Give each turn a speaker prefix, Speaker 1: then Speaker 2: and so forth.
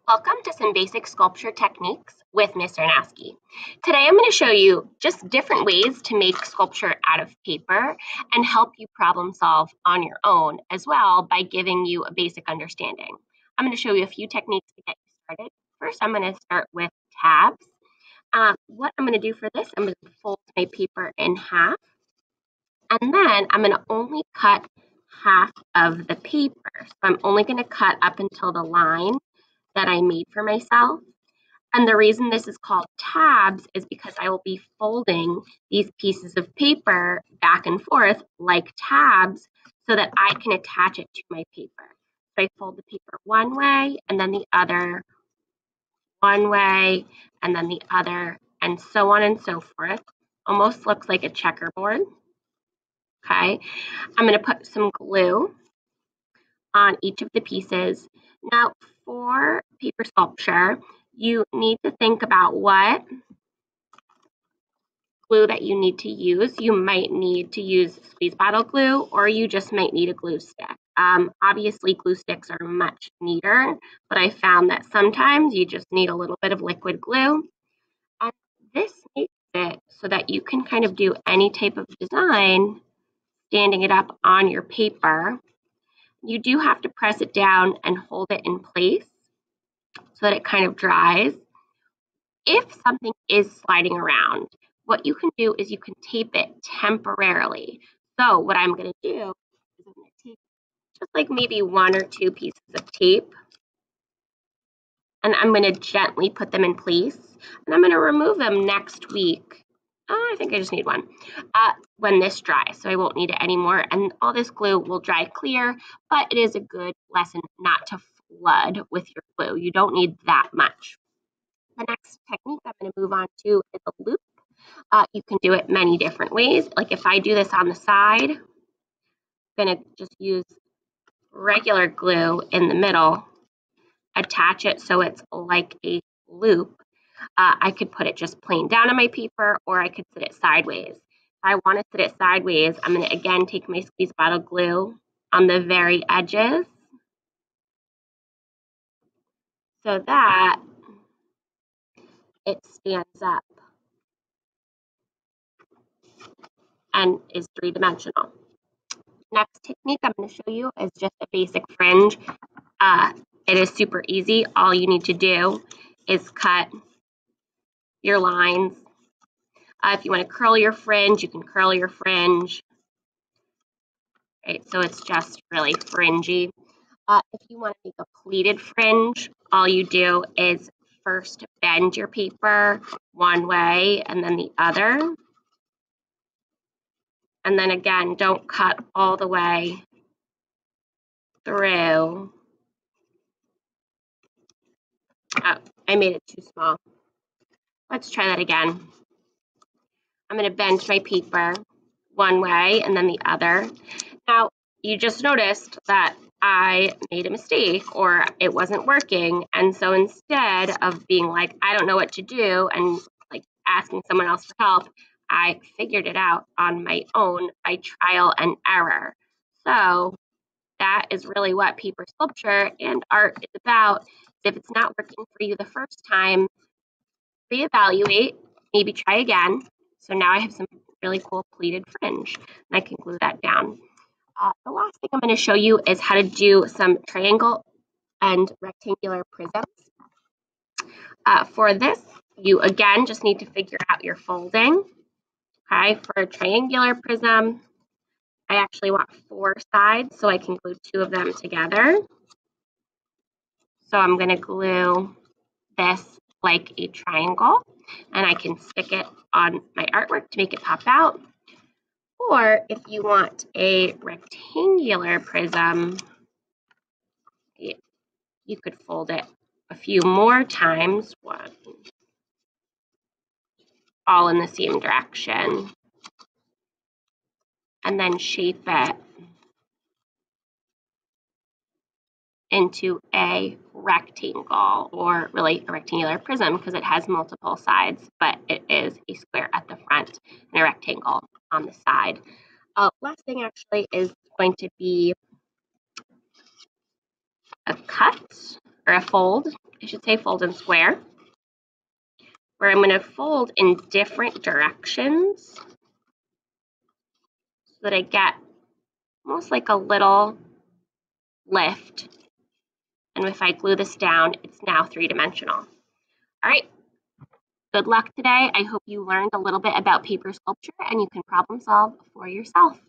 Speaker 1: Welcome to some basic sculpture techniques with Ms. Arnowski. Today I'm going to show you just different ways to make sculpture out of paper and help you problem solve on your own as well by giving you a basic understanding. I'm going to show you a few techniques to get you started. First, I'm going to start with tabs. What I'm going to do for this, I'm going to fold my paper in half, and then I'm going to only cut half of the paper. So I'm only going to cut up until the line that I made for myself. And the reason this is called tabs is because I will be folding these pieces of paper back and forth like tabs so that I can attach it to my paper. So I fold the paper one way and then the other, one way and then the other, and so on and so forth. Almost looks like a checkerboard. Okay, I'm going to put some glue on each of the pieces. Now, for paper sculpture, you need to think about what glue that you need to use. You might need to use squeeze bottle glue, or you just might need a glue stick. Obviously, glue sticks are much neater, but I found that sometimes you just need a little bit of liquid glue. And this makes it so that you can kind of do any type of design standing it up on your paper. You do have to press it down and hold it in place so that it kind of dries. If something is sliding around, what you can do is you can tape it temporarily. So what I'm going to do is I'm going to take just like maybe one or two pieces of tape, and I'm going to gently put them in place, and I'm going to remove them next week. I think I just need one when this dries, so I won't need it anymore, and all this glue will dry clear, but it is a good lesson not to flood with your glue. You don't need that much. The next technique I'm going to move on to is a loop. You can do it many different ways. Like if I do this on the side, I'm going to just use regular glue in the middle, attach it so it's like a loop. I could put it just plain down on my paper, or I could sit it sideways. If I want to sit it sideways, I'm going to again take my squeeze bottle glue on the very edges so that it stands up and is three-dimensional. Next technique I'm going to show you is just a basic fringe. It is super easy. All you need to do is cut your lines. If you want to curl your fringe, you can curl your fringe. Right, so it's just really fringy. If you want to make a pleated fringe, all you do is first bend your paper one way and then the other. And then again, don't cut all the way through. Oh, I made it too small. Let's try that again. I'm going to bend my paper one way and then the other. Now, you just noticed that I made a mistake or it wasn't working. And so instead of being like, I don't know what to do and like asking someone else for help, I figured it out on my own by trial and error. So that is really what paper sculpture and art is about. If it's not working for you the first time, reevaluate, maybe try again. So now I have some really cool pleated fringe, and I can glue that down. The last thing I'm going to show you is how to do some triangle and rectangular prisms. For this, you again just need to figure out your folding. Okay, for a triangular prism, I actually want 4 sides, so I can glue 2 of them together. So I'm going to glue this like a triangle, and I can stick it on my artwork to make it pop out. Or if you want a rectangular prism, you could fold it a few more times, one, all in the same direction, and then shape it into a rectangle, or really a rectangular prism because it has multiple sides, but it is a square at the front and a rectangle on the side. Last thing actually is going to be a cut or a fold, I should say fold in square, where I'm going to fold in different directions so that I get almost like a little lift. And if I glue this down, it's now three-dimensional. All right, good luck today. I hope you learned a little bit about paper sculpture and you can problem solve for yourself.